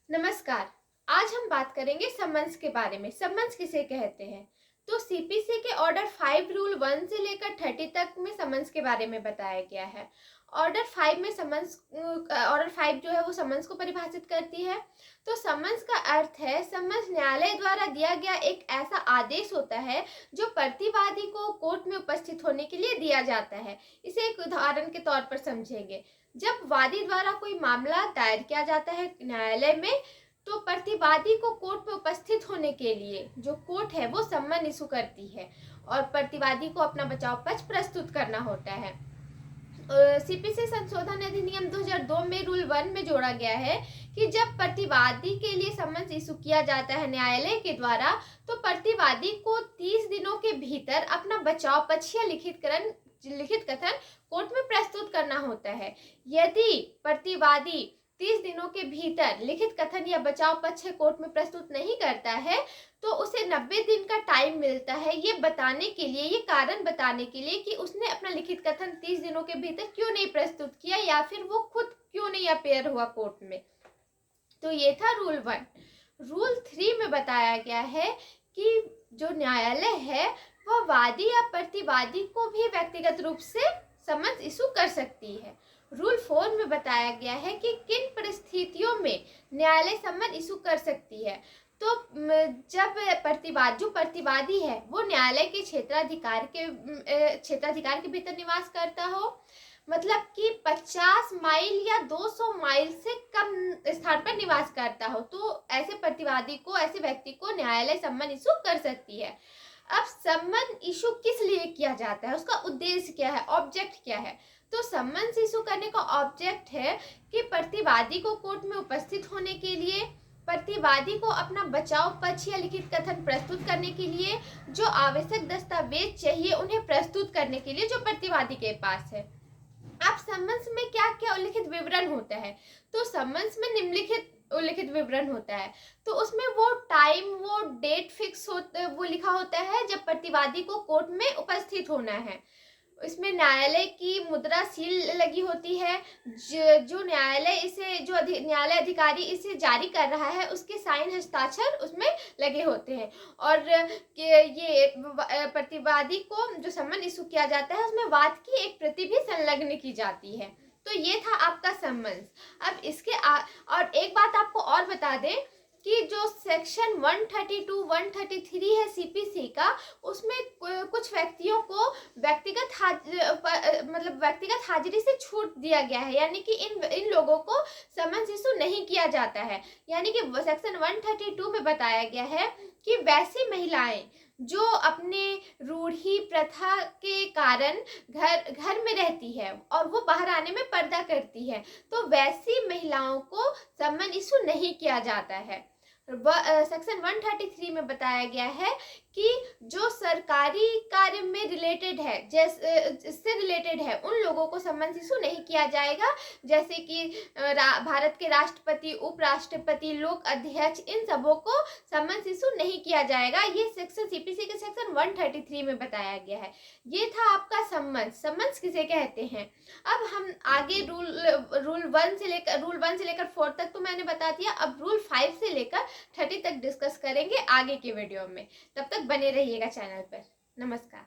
नमस्कार। आज हम बात करेंगे समन्स के बारे में। समन्स किसे कहते हैं? तो सीपीसी के ऑर्डर 5 रूल 1 से लेकर 30 तक में समन्स के बारे में बताया गया है। ऑर्डर 5 में ऑर्डर 5 जो है वो समन्स को परिभाषित करती है। तो समन्स का अर्थ है, समन्स न्यायालय द्वारा दिया गया एक ऐसा आदेश होता है जो प्रतिवादी को कोर्ट में उपस्थित होने के लिए दिया जाता है। इसे एक उदाहरण के तौर पर समझेंगे। जब वादी द्वारा कोई मामला दायर किया जाता है न्यायालय में, तो प्रतिवादी को कोर्ट में उपस्थित होने के लिए जो कोर्ट है वो सम्मन इशू करती है और प्रतिवादी को अपना बचाव पक्ष प्रस्तुत करना होता है। सीपीसी संशोधन अधिनियम 2002 में रूल 1 में जोड़ा गया है कि जब प्रतिवादी के लिए सम्मन इशू किया जाता है न्यायालय के द्वारा, तो प्रतिवादी को 30 दिनों के भीतर अपना बचाव पक्ष या लिखित कथन कोर्ट में प्रस्तुत करना होता है। यदि प्रतिवादी 30 दिनों के भीतर लिखित कथन या बचाव पक्ष कोर्ट में प्रस्तुत नहीं करता है, तो उसे 90 दिन का टाइम मिलता है ये बताने के लिए, ये कारण बताने के लिए कि उसने अपना लिखित कथन 30 दिनों के भीतर क्यों नहीं प्रस्तुत किया या फिर वो खुद क्यों नहीं अपीयर हुआ कोर्ट में। तो ये था रूल 1। रूल 3 में बताया गया है कि जो न्यायालय है वह वादी या प्रतिवादी को भी व्यक्तिगत रूप से समन्स इशू कर सकती है। रूल 4 में बताया गया है कि किन परिस्थितियों में न्यायालय सम्मन इशू कर सकती है। तो जब प्रतिवादी है वो न्यायालय के क्षेत्राधिकार के भीतर निवास करता हो, मतलब कि 50 माइल या 200 माइल से कम स्थान पर निवास करता हो, तो ऐसे व्यक्ति को न्यायालय सम्मन इशू कर सकती है। अब सम्मन इशू किस लिए किया जाता है, उसका उद्देश्य क्या है, ऑब्जेक्ट क्या है? तो सम्मन इशू करने का ऑब्जेक्ट है कि प्रतिवादी को कोर्ट में उपस्थित होने के लिए, प्रतिवादी को अपना बचाव पक्ष या लिखित कथन प्रस्तुत करने के लिए जो आवश्यक दस्तावेज चाहिए उन्हें प्रस्तुत करने के लिए जो प्रतिवादी के पास है। अब सम्मन्स में क्या क्या उल्लिखित विवरण होता है? तो सम्मन्स में निम्नलिखित उल्लिखित विवरण होता है। तो उसमें वो टाइम, वो डेट फिक्स वो लिखा होता है जब प्रतिवादी को कोर्ट में उपस्थित होना है। इसमें न्यायालय की मुद्रा सील लगी होती है। जो न्यायालय अधिकारी इसे जारी कर रहा है उसके साइन हस्ताक्षर उसमें लगे होते हैं। और ये प्रतिवादी को जो सम्मन इशू किया जाता है उसमें वाद की एक प्रति भी संलग्न की जाती है। तो ये था आपका सम्मन। अब और एक बात आपको और बता दें कि जो सेक्शन 132, 133 है सीपीसी का, उसमें कुछ व्यक्तियों को व्यक्तिगत हाजिरी से छूट दिया गया है, यानी कि इन लोगों को समन्स इशू नहीं किया जाता है। यानी कि सेक्शन 132 में बताया गया है कि वैसी महिलाएं जो अपने रूढ़ी प्रथा के कारण घर में रहती है और वो बाहर आने में पर्दा करती है, तो वैसी महिलाओं को सम्मन इशू नहीं किया जाता है। सेक्शन 133 में बताया गया है कि जो सरकारी कार्य में रिलेटेड है, इससे रिलेटेड है, उन लोगों को सम्मन इशू नहीं किया जाएगा। जैसे कि भारत के राष्ट्रपति, उपराष्ट्रपति, लोक अध्यक्ष, इन सबों को सम्मन इशू नहीं किया जाएगा। ये सेक्शन सीपीसी के सेक्शन 133 में बताया गया है। ये था आपका सम्मन्स किसे कहते हैं। अब हम आगे रूल 1 से लेकर 4 तक तो मैंने बता दिया। अब रूल 5 से लेकर 30 तक डिस्कस करेंगे आगे के वीडियो में। तब तक बने रहिएगा चैनल पर। नमस्कार।